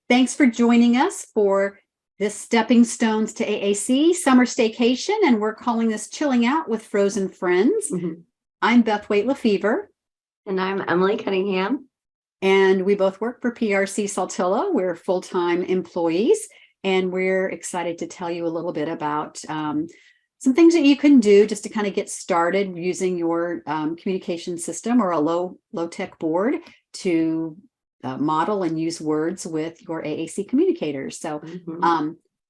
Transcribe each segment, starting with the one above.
Thanks for joining us for this Stepping Stones to AAC Summer Staycation, and we're calling this Chilling Out with Frozen Friends. I'm Beth Waite-Lefevre. And I'm Emily Cunningham. And we both work for PRC Saltillo. We're full-time employees, and we're excited to tell you a little bit about some things that you can do just to kind of get started using your communication system or a low-tech board to model and use words with your AAC communicators. So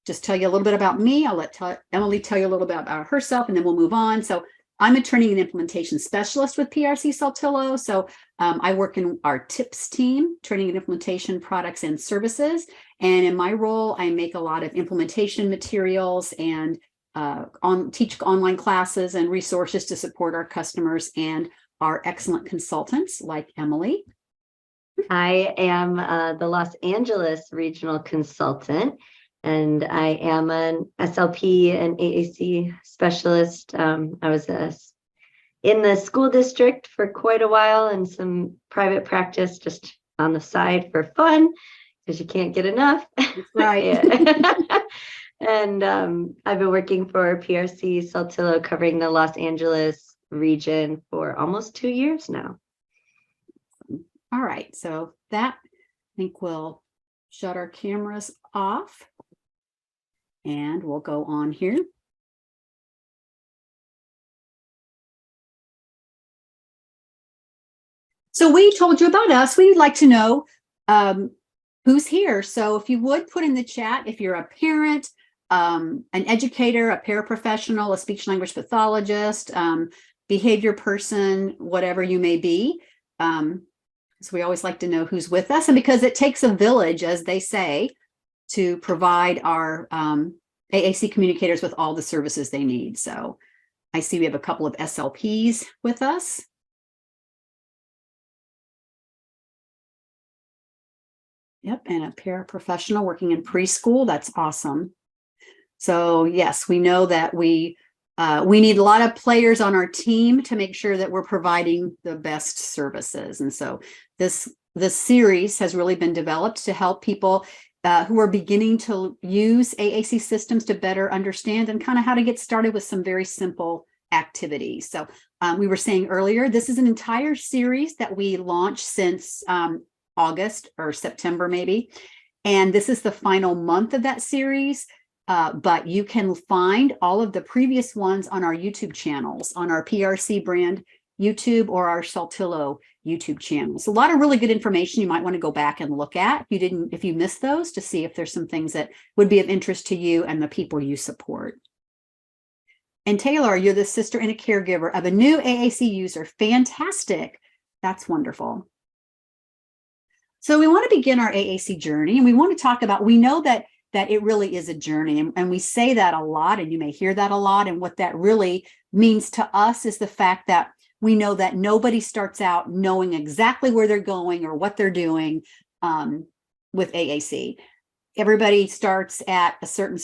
just tell you a little bit about me. I'll let Emily tell you a little bit about herself, and then we'll move on. So I'm a training and implementation specialist with PRC Saltillo. So I work in our TIPS team, training and implementation products and services. And in my role, I make a lot of implementation materials and teach online classes and resources to support our customers and our excellent consultants like Emily. I am the Los Angeles regional consultant, and I am an SLP and AAC specialist. I was in the school district for quite a while and some private practice just on the side for fun because you can't get enough. Right. And I've been working for PRC Saltillo covering the Los Angeles region for almost 2 years now. All right, so that, I think we'll shut our cameras off and we'll go on here. So we told you about us. We'd like to know who's here. So if you would put in the chat, if you're a parent, an educator, a paraprofessional, a speech language pathologist, behavior person, whatever you may be. So we always like to know who's with us, and because it takes a village, as they say, to provide our AAC communicators with all the services they need. So I see we have a couple of SLPs with us. Yep, and a paraprofessional working in preschool. That's awesome. So yes, we know that we need a lot of players on our team to make sure that we're providing the best services. And so this series has really been developed to help people who are beginning to use AAC systems to better understand and kind of how to get started with some very simple activities. So we were saying earlier, this is an entire series that we launched since August or September maybe. And this is the final month of that series. But you can find all of the previous ones on our YouTube channels, on our PRC brand YouTube or our Saltillo YouTube channels. A lot of really good information you might want to go back and look at if you missed those, to see if there's some things that would be of interest to you and the people you support. And Taylor, you're the sister and a caregiver of a new AAC user. Fantastic. That's wonderful. So we want to begin our AAC journey, and we want to talk about, we know that it really is a journey. And we say that a lot, and you may hear that a lot. And what that really means to us is the fact that we know that nobody starts out knowing exactly where they're going or what they're doing with AAC. Everybody starts at a certain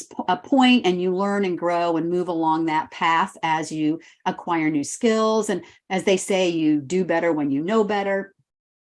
point, and you learn and grow and move along that path as you acquire new skills. And as they say, you do better when you know better.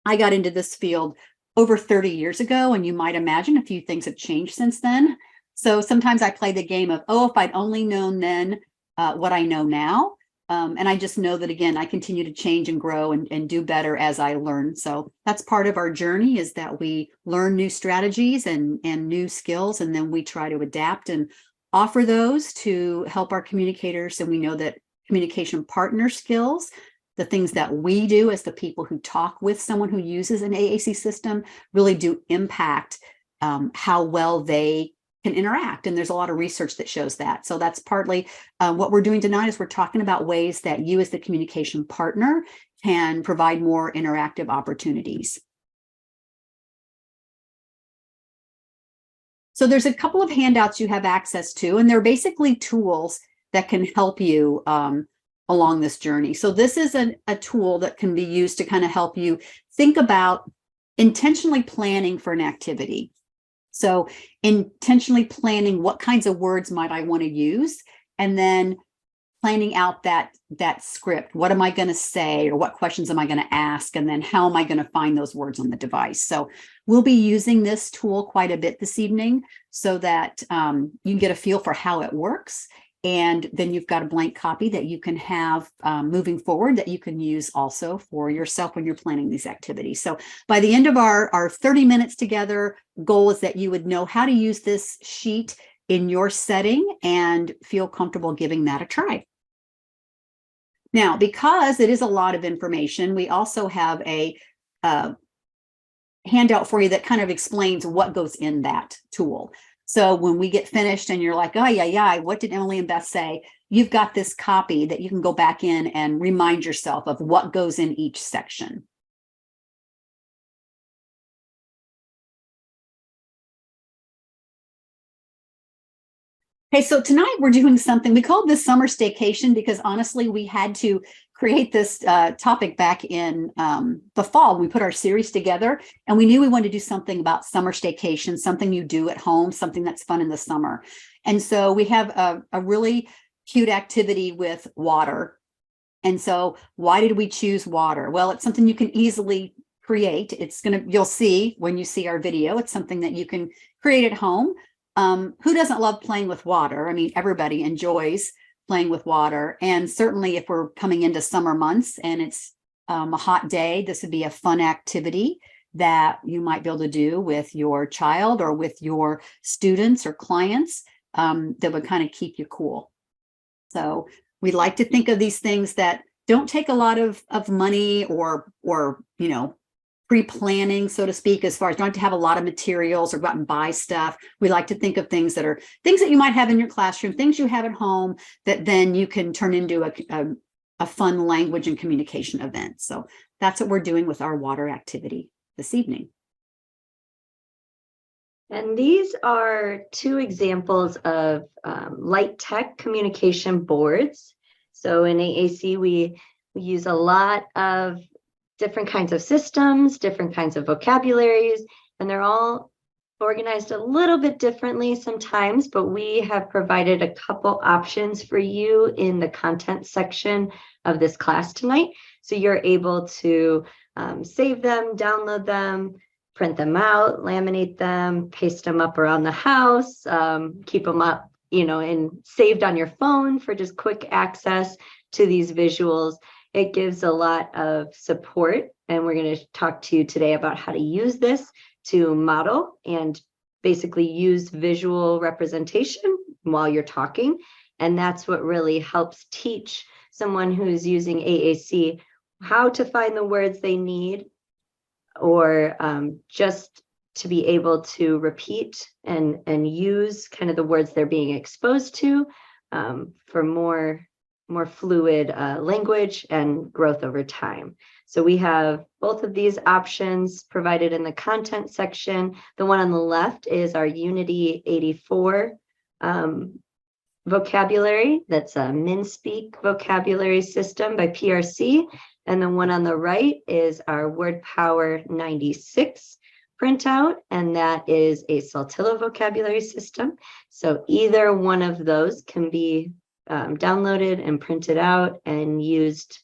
I got into this field over 30 years ago, and you might imagine a few things have changed since then. So sometimes I play the game of, oh, if I'd only known then what I know now. And I just know that, again, I continue to change and grow and do better as I learn. So that's part of our journey, is that we learn new strategies and new skills, and then we try to adapt and offer those to help our communicators. And we know that communication partner skills, the things that we do as the people who talk with someone who uses an AAC system, really do impact how well they can interact. And there's a lot of research that shows that. So that's partly what we're doing tonight, is we're talking about ways that you as the communication partner can provide more interactive opportunities. So there's a couple of handouts you have access to, and they're basically tools that can help you along this journey. So this is a tool that can be used to kind of help you think about intentionally planning for an activity. So intentionally planning, what kinds of words might I want to use? And then planning out that script. What am I going to say, or what questions am I going to ask? And then how am I going to find those words on the device? So we'll be using this tool quite a bit this evening so that you can get a feel for how it works. And then you've got a blank copy that you can have moving forward that you can use also for yourself when you're planning these activities. So by the end of our 30 minutes together, goal is that you would know how to use this sheet in your setting and feel comfortable giving that a try. Now, because it is a lot of information, we also have a handout for you that kind of explains what goes in that tool. So when we get finished and you're like, oh, yeah, what did Emily and Beth say? You've got this copy that you can go back in and remind yourself of what goes in each section. Okay, so tonight we're doing something, we called this summer staycation because honestly, we had to create this topic back in the fall. We put our series together and we knew we wanted to do something about summer staycation, something you do at home, something that's fun in the summer. And so we have a really cute activity with water. And so why did we choose water? Well, it's something you can easily create. You'll see when you see our video, it's something that you can create at home. Who doesn't love playing with water? I mean, everybody enjoys playing with water. And certainly if we're coming into summer months and it's a hot day, this would be a fun activity that you might be able to do with your child or with your students or clients that would kind of keep you cool. So we like to think of these things that don't take a lot of money or pre-planning, so to speak, as far as don't have to have a lot of materials or go out and buy stuff. We like to think of things that are things that you might have in your classroom, things you have at home that then you can turn into a fun language and communication event. So that's what we're doing with our water activity this evening. And these are two examples of light tech communication boards. So in AAC, we use a lot of different kinds of systems, different kinds of vocabularies, and they're all organized a little bit differently sometimes, but we have provided a couple options for you in the content section of this class tonight. So you're able to save them, download them, print them out, laminate them, paste them up around the house, keep them up, and saved on your phone for just quick access to these visuals. It gives a lot of support, and we're going to talk to you today about how to use this to model and basically use visual representation while you're talking. And that's what really helps teach someone who's using AAC how to find the words they need, or just to be able to repeat and use kind of the words they're being exposed to for more fluid language and growth over time. So we have both of these options provided in the content section. The one on the left is our Unity 84 vocabulary. That's a MinSpeak vocabulary system by PRC. And the one on the right is our WordPower 96 printout, and that is a Saltillo vocabulary system. So either one of those can be downloaded and printed out and used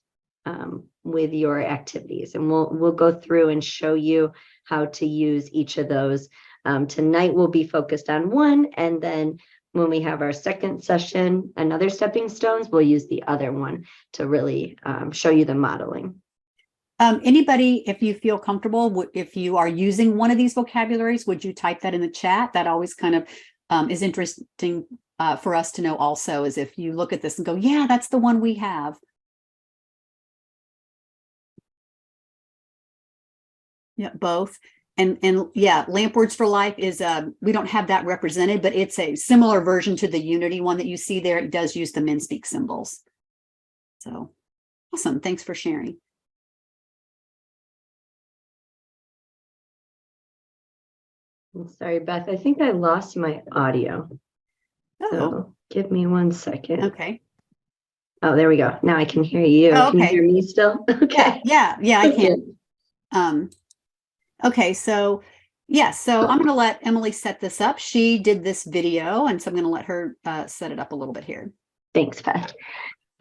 with your activities. And we'll go through and show you how to use each of those. Tonight we'll be focused on one, and then when we have our second session, another stepping stones, we'll use the other one to really show you the modeling. Anybody, if you feel comfortable, if you are using one of these vocabularies, would you type that in the chat? That always kind of is interesting for us to know also, is if you look at this and go, yeah, that's the one we have. Yeah, both. And yeah, Lamp Words for Life is, we don't have that represented, but it's a similar version to the Unity one that you see there. It does use the MinSpeak symbols. So awesome. Thanks for sharing. I'm sorry, Beth, I think I lost my audio. Oh. So give me 1 second. Okay. Oh, there we go. Now I can hear you. Oh, okay. Can you hear me still? Okay. Yeah, I can. Okay, so yeah, so I'm going to let Emily set this up. She did this video, and so I'm going to let her set it up a little bit here. Thanks, Beth.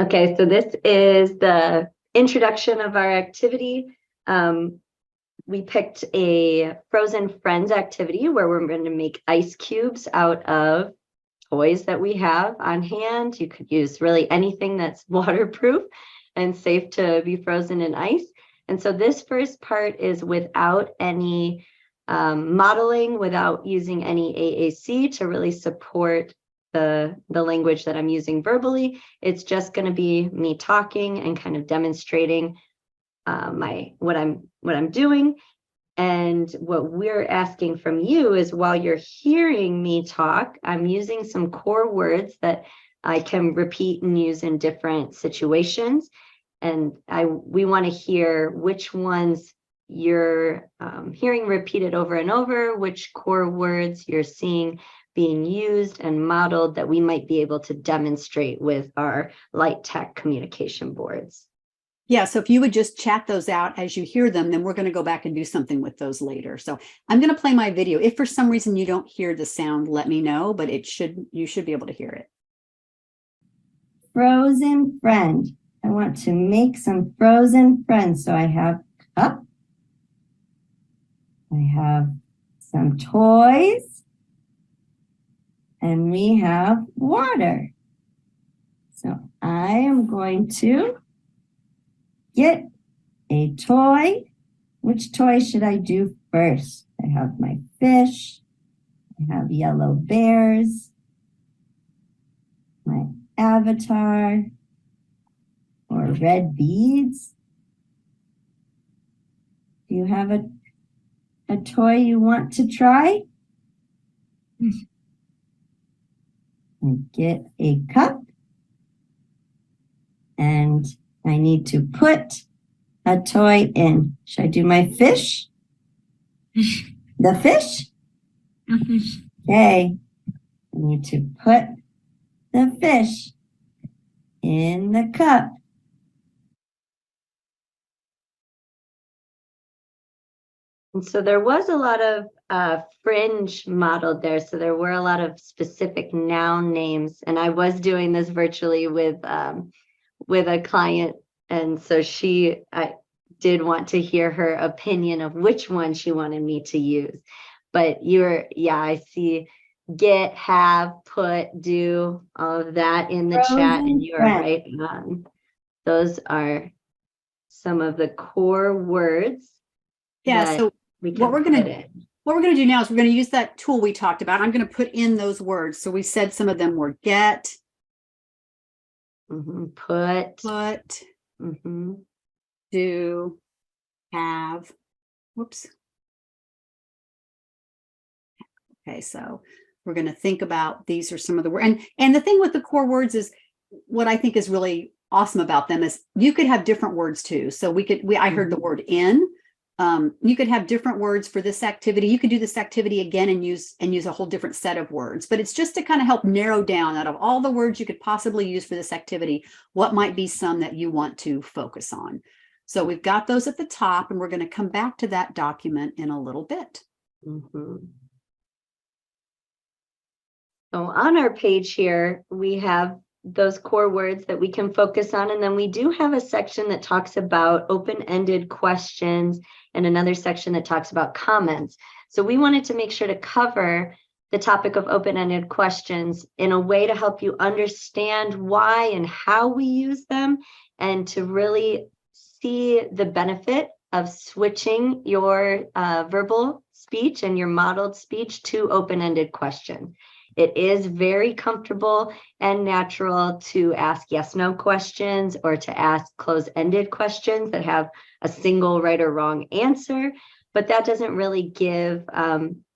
Okay, so this is the introduction of our activity. We picked a Frozen Friends activity where we're going to make ice cubes out of toys that we have on hand. You could use really anything that's waterproof and safe to be frozen in ice. And so this first part is without any modeling, without using any AAC to really support the language that I'm using verbally. It's just going to be me talking and kind of demonstrating what I'm doing. And what we're asking from you is, while you're hearing me talk, I'm using some core words that I can repeat and use in different situations. And we want to hear which ones you're hearing repeated over and over, which core words you're seeing being used and modeled that we might be able to demonstrate with our light tech communication boards. Yeah, so if you would just chat those out as you hear them, then we're going to go back and do something with those later. So I'm going to play my video. If for some reason you don't hear the sound, let me know, but you should be able to hear it. Frozen friend. I want to make some frozen friends. So I have cup. I have some toys. And we have water. So I am going to get a toy. Which toy should I do first? I have my fish. I have yellow bears. My avatar. Or red beads. Do you have a toy you want to try? I get a cup. And I need to put a toy in. Should I do my fish? The fish? Okay. I need to put the fish in the cup. And so there was a lot of fringe modeled there. So there were a lot of specific noun names. And I was doing this virtually with a client. And so I did want to hear her opinion of which one she wanted me to use. But I see get, have, put, do, all of that in the chat. And you are right on. Those are some of the core words. Yeah, so what we're going to do now is we're going to use that tool we talked about. I'm going to put in those words. So we said some of them were get, put, do, have, whoops. Okay, so we're going to think about these are some of the words. And the thing with the core words is what I think is really awesome about them is you could have different words too. So I heard the word in. You could have different words for this activity. You could do this activity again and use a whole different set of words, but it's just to kind of help narrow down, out of all the words you could possibly use for this activity, what might be some that you want to focus on. So we've got those at the top, and we're going to come back to that document in a little bit. So on our page here, we have those core words that we can focus on. And then we do have a section that talks about open-ended questions and another section that talks about comments. So we wanted to make sure to cover the topic of open-ended questions in a way to help you understand why and how we use them, and to really see the benefit of switching your verbal speech and your modeled speech to open-ended question. It is very comfortable and natural to ask yes/no questions, or to ask close-ended questions that have a single right or wrong answer, but that doesn't really give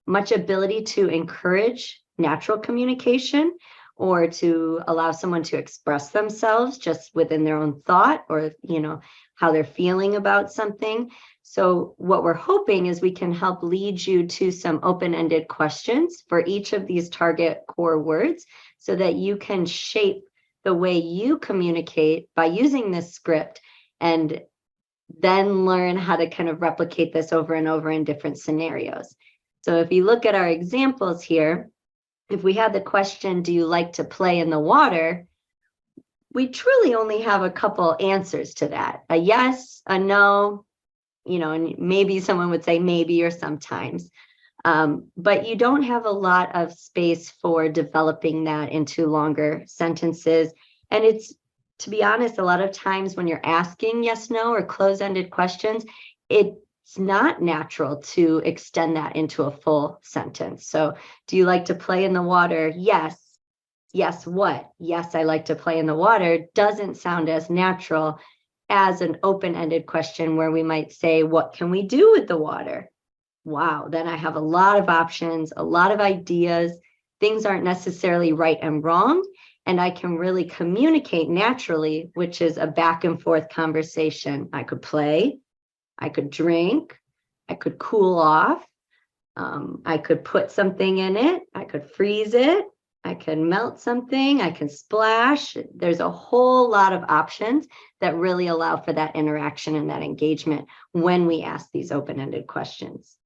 much ability to encourage natural communication, or to allow someone to express themselves just within their own thought, or how they're feeling about something. So what we're hoping is we can help lead you to some open-ended questions for each of these target core words, so that you can shape the way you communicate by using this script, and then learn how to kind of replicate this over and over in different scenarios. So if you look at our examples here, if we had the question, do you like to play in the water? we truly only have a couple answers to that. A yes, a no, and maybe someone would say maybe or sometimes. But you don't have a lot of space for developing that into longer sentences. And it's, to be honest, a lot of times when you're asking yes, no, or close-ended questions, it's not natural to extend that into a full sentence. So do you like to play in the water? Yes. Yes, what? Yes, I like to play in the water doesn't sound as natural as an open-ended question where we might say, what can we do with the water? Wow, then I have a lot of options, a lot of ideas. Things aren't necessarily right and wrong. And I can really communicate naturally, which is a back and forth conversation. I could play, I could drink, I could cool off. I could put something in it, I could freeze it, I can melt something, I can splash. There's a whole lot of options that really allow for that interaction and that engagement when we ask these open-ended questions.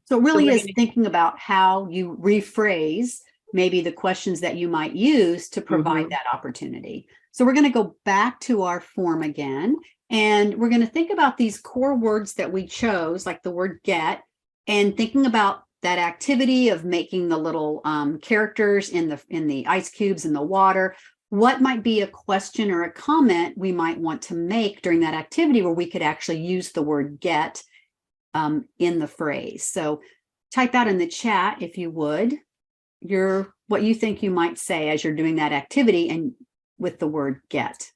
So it really is thinking about how you rephrase maybe the questions that you might use to provide that opportunity. So we're going to go back to our form again, and we're going to think about these core words that we chose, like the word get, and thinking about that activity of making the little characters in the ice cubes in the water. What might be a question or a comment we might want to make during that activity where we could actually use the word get in the phrase. So type that in the chat if you would, what you think you might say as you're doing that activity and with the word get.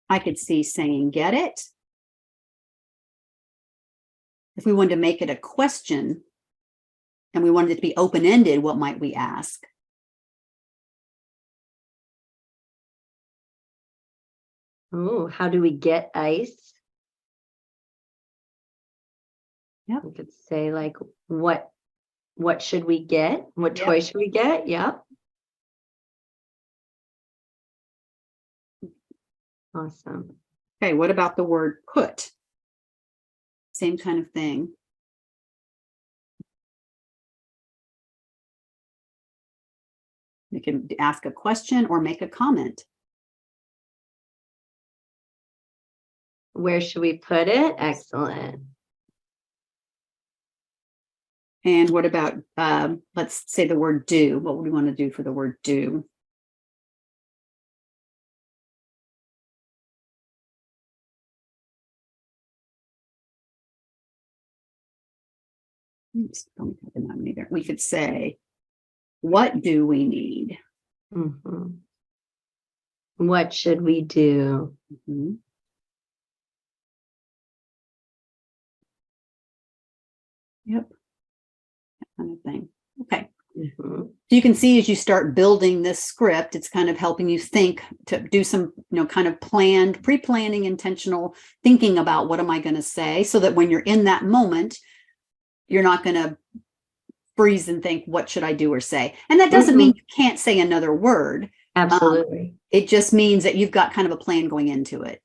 I could see saying get it. If we wanted to make it a question and we wanted it to be open-ended, what might we ask? Oh, how do we get ice? Yep. We could say like, what should we get? What toy should we get? Yep. Awesome. Okay, what about the word put? Same kind of thing. You can ask a question or make a comment. Where should we put it? Excellent. And what about, let's say the word do. What would we want to do for the word do? We could say, what do we need? What should we do? Yep. That kind of thing. Okay. So you can see as you start building this script, it's kind of helping you think to do some, kind of pre-planning, intentional thinking about what am I going to say, so that when you're in that moment, you're not going to freeze and think, what should I do or say? And that doesn't mean you can't say another word. Absolutely. It just means that you've got kind of a plan going into it.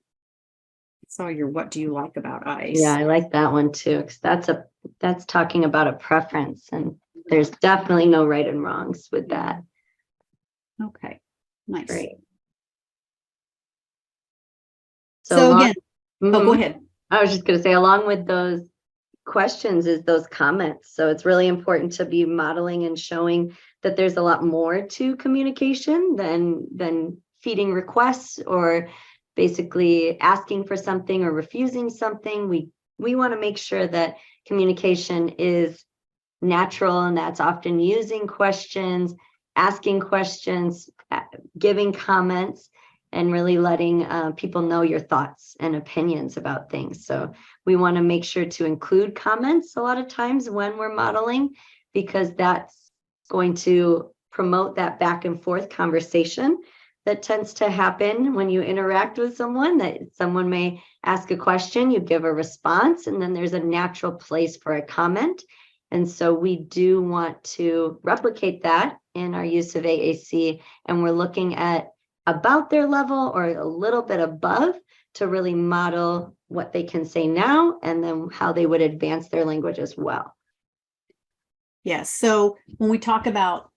So what do you like about ice? Yeah, I like that one too, because that's talking about a preference, and there's definitely no right and wrongs with that. Okay, nice. Great. So again, go ahead. I was just going to say, along with those questions is those comments. So it's really important to be modeling and showing that there's a lot more to communication than feeding requests or basically asking for something or refusing something. We want to make sure that communication is natural, and that's often using questions, asking questions, giving comments, and really letting people know your thoughts and opinions about things. So we want to make sure to include comments a lot of times when we're modeling, because that's going to promote that back and forth conversation that tends to happen when you interact with someone, that someone may ask a question, you give a response, and then there's a natural place for a comment. And so we do want to replicate that in our use of AAC, and we're looking at about their level or a little bit above to really model what they can say now and then how they would advance their language as well. Yes. So when we talk about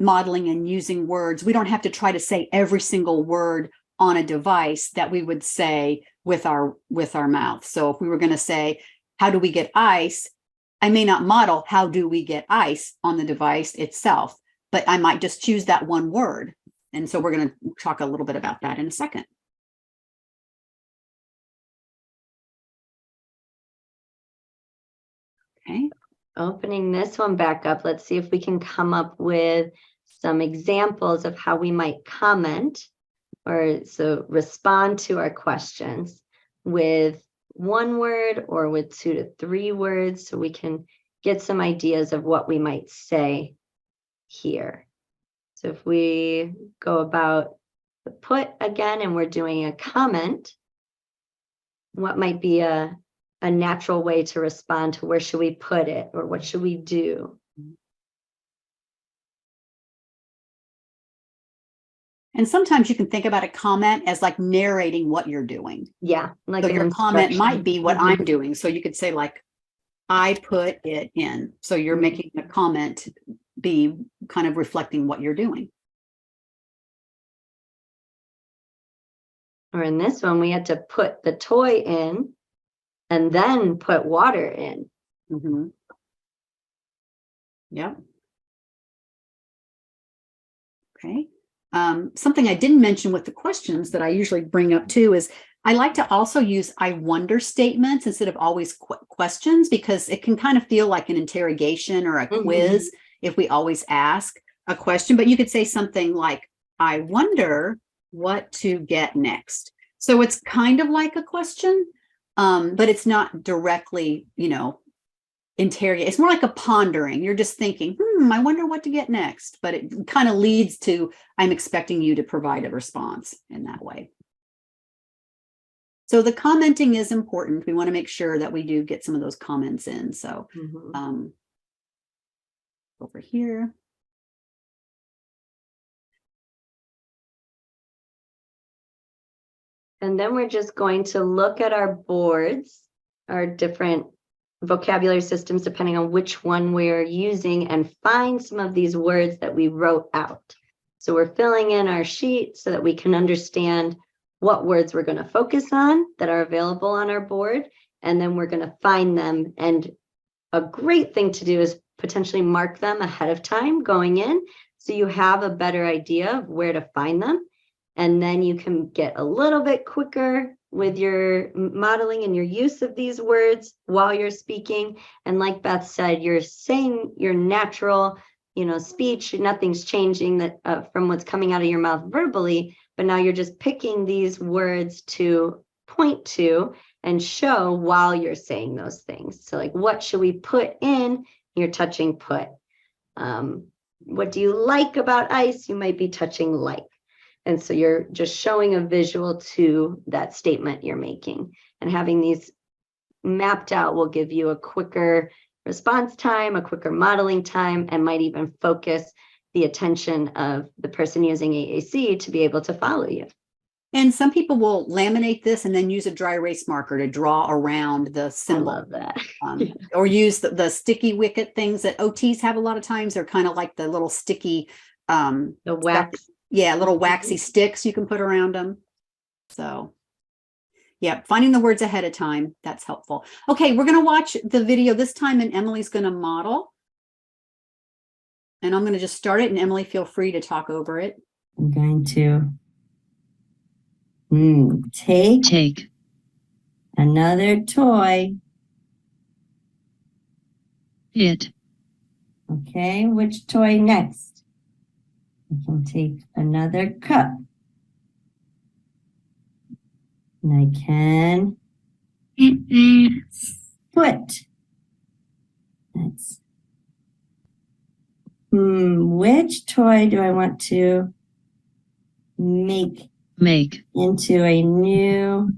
modeling and using words, we don't have to try to say every single word on a device that we would say with our mouth. So if we were going to say, how do we get ice? I may not model how do we get ice on the device itself, but I might just choose that one word. And so we're going to talk a little bit about that in a second. Okay. Opening this one back up, let's see if we can come up with some examples of how we might comment or so respond to our questions with one word or with 2 to 3 words, so we can get some ideas of what we might say here. So if we go about the put again and we're doing a comment, what might be a natural way to respond to where should we put it or what should we do? And sometimes you can think about a comment as like narrating what you're doing. Yeah, like So an your comment instruction. might be what Mhm. I'm doing. So you could say like, I put it in. So you're Mhm. making the comment be kind of reflecting what you're doing. Or in this one, we had to put the toy in and then put water in. Mm-hmm. Yep. Okay. Something I didn't mention with the questions that I usually bring up too is I like to also use I wonder statements instead of always questions, because it can kind of feel like an interrogation or a quiz if we always ask a question. But you could say something like, I wonder what to get next. So it's kind of like a question, but it's not directly, interrogate. It's more like a pondering. You're just thinking, I wonder what to get next. But it kind of leads to, I'm expecting you to provide a response in that way. So the commenting is important. We want to make sure that we do get some of those comments in. So over here. And then we're just going to look at our boards, our different vocabulary systems, depending on which one we're using, and find some of these words that we wrote out. So we're filling in our sheet so that we can understand what words we're going to focus on that are available on our board, and then we're going to find them. And a great thing to do is potentially mark them ahead of time going in, so you have a better idea of where to find them. And then you can get a little bit quicker with your modeling and your use of these words while you're speaking. And like Beth said, you're saying your natural, speech. Nothing's changing that from what's coming out of your mouth verbally, but now you're just picking these words to point to and show while you're saying those things. So like, what should we put in? You're touching put. What do you like about ice? You might be touching like. And so you're just showing a visual to that statement you're making, and having these mapped out will give you a quicker response time, a quicker modeling time, and might even focus the attention of the person using AAC to be able to follow you. And some people will laminate this and then use a dry erase marker to draw around the symbol. I love that. Or use the sticky wicket things that OTs have a lot of times. They're kind of like the little sticky the wax. stuff. Yeah, little waxy sticks you can put around them. So, yeah, finding the words ahead of time, that's helpful. Okay, we're going to watch the video this time, and Emily's going to model. And I'm going to just start it, and Emily, feel free to talk over it. I'm going to take another toy. It. Okay, which toy next? I can take another cup. And I can put. That's which toy do I want to make into a new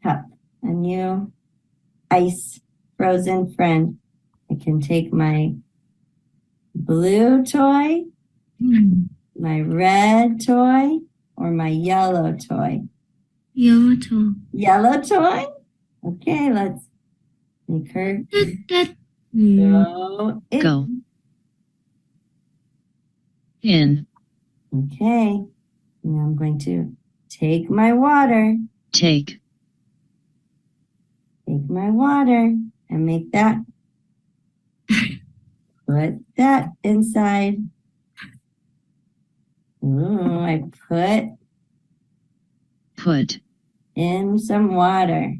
cup, a new ice frozen friend? I can take my blue toy My red toy or my yellow toy? Yellow toy. Yellow toy? Okay, let's make her Mm. go in. Go. In. Okay, now I'm going to take my water. Take. Take my water and make that. Put that inside. Ooh, I Put. in some water.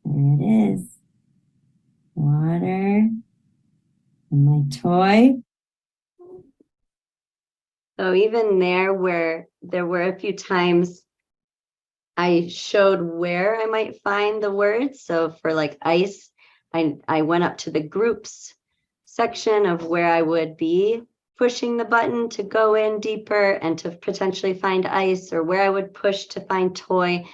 There it is. Water. And my toy. So even there, where there were a few times I showed where I might find the words. So for like ice, I went up to the groups section of where I would be pushing the button to go in deeper and to potentially find ice, or where I would push to find toy.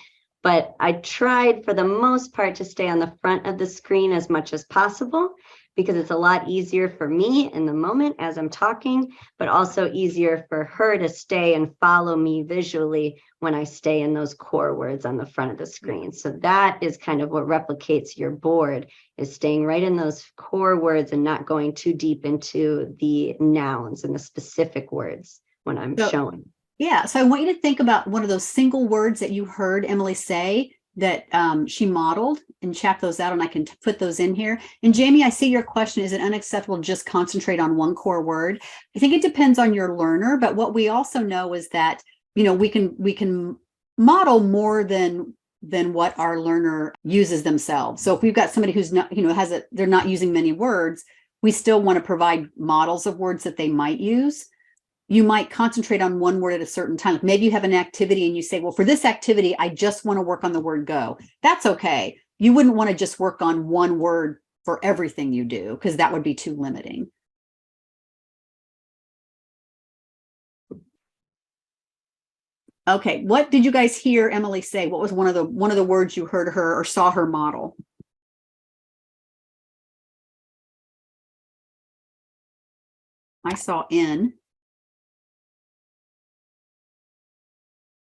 But I tried for the most part to stay on the front of the screen as much as possible, because it's a lot easier for me in the moment as I'm talking, but also easier for her to stay and follow me visually when I stay in those core words on the front of the screen. So that is kind of what replicates your board, is staying right in those core words and not going too deep into the nouns and the specific words when I'm showing. Yeah, so I want you to think about one of those single words that you heard Emily say that she modeled, and chap those out, and I can put those in here. And Jamie, I see your question, is it unacceptable to just concentrate on one core word? I think it depends on your learner, but what we also know is that, you know, we can model more than what our learner uses themselves. So if we've got somebody who's not, you know, they're not using many words, we still want to provide models of words that they might use. You might concentrate on one word at a certain time. Maybe you have an activity and you say, well, for this activity, I just want to work on the word go. That's okay. You wouldn't want to just work on one word for everything you do, because that would be too limiting. Okay, what did you guys hear Emily say? What was one of the words you heard her or saw her model? I saw in.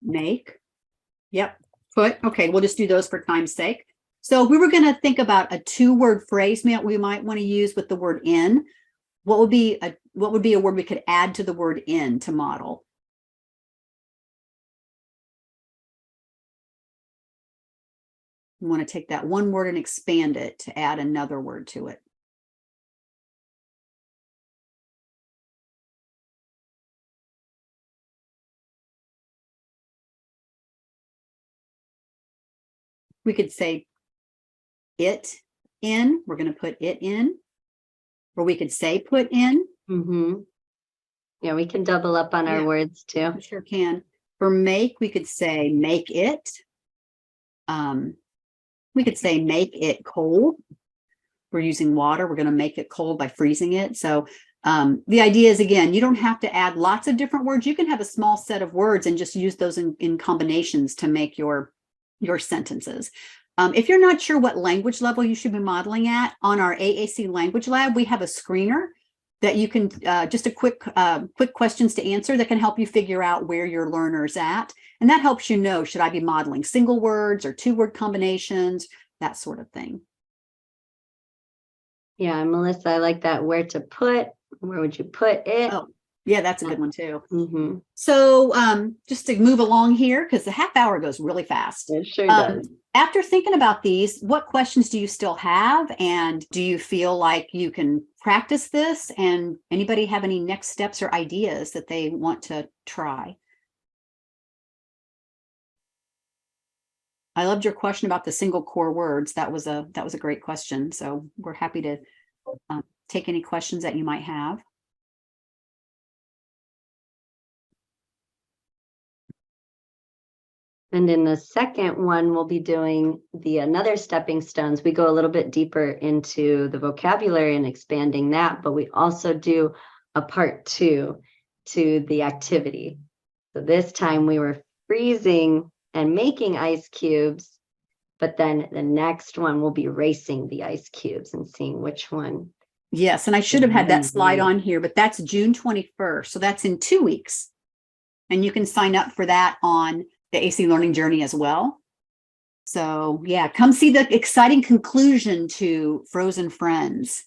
Make. Yep. Put. Okay, we'll just do those for time's sake. So if we were going to think about a 2-word phrase we might want to use with the word in, what would be a word we could add to the word in to model? You want to take that one word and expand it to add another word to it. We could say it in. We're going to put it in. Or we could say put in. Mm-hmm. Yeah, we can double up on our words too. We sure can. For make, we could say make it. We could say make it cold. We're using water. We're going to make it cold by freezing it. So the idea is, again, you don't have to add lots of different words. You can have a small set of words and just use those in combinations to make your sentences. If you're not sure what language level you should be modeling at, on our AAC language lab, we have a screener that you can just a quick questions to answer that can help you figure out where your learner's at. And that helps you know, should I be modeling single words or 2-word combinations, that sort of thing. Yeah, Melissa, I like that. Where to put, where would you put it? Oh, yeah, that's a good one too. Mm-hmm. So just to move along here, because the half hour goes really fast. It sure does. After thinking about these, what questions do you still have? And do you feel like you can practice this? And anybody have any next steps or ideas that they want to try? I loved your question about the single core words. That was a great question. So we're happy to take any questions that you might have. And in the second one, we'll be doing another stepping stones. We go a little bit deeper into the vocabulary and expanding that, but we also do a part 2 to the activity. So this time we were freezing and making ice cubes, but then the next one will be racing the ice cubes and seeing which one Yes, and I should have had that slide Mhm. on here, but that's June 21st. So that's in 2 weeks. And you can sign up for that on the AC Learning Journey as well. So yeah, come see the exciting conclusion to Frozen Friends.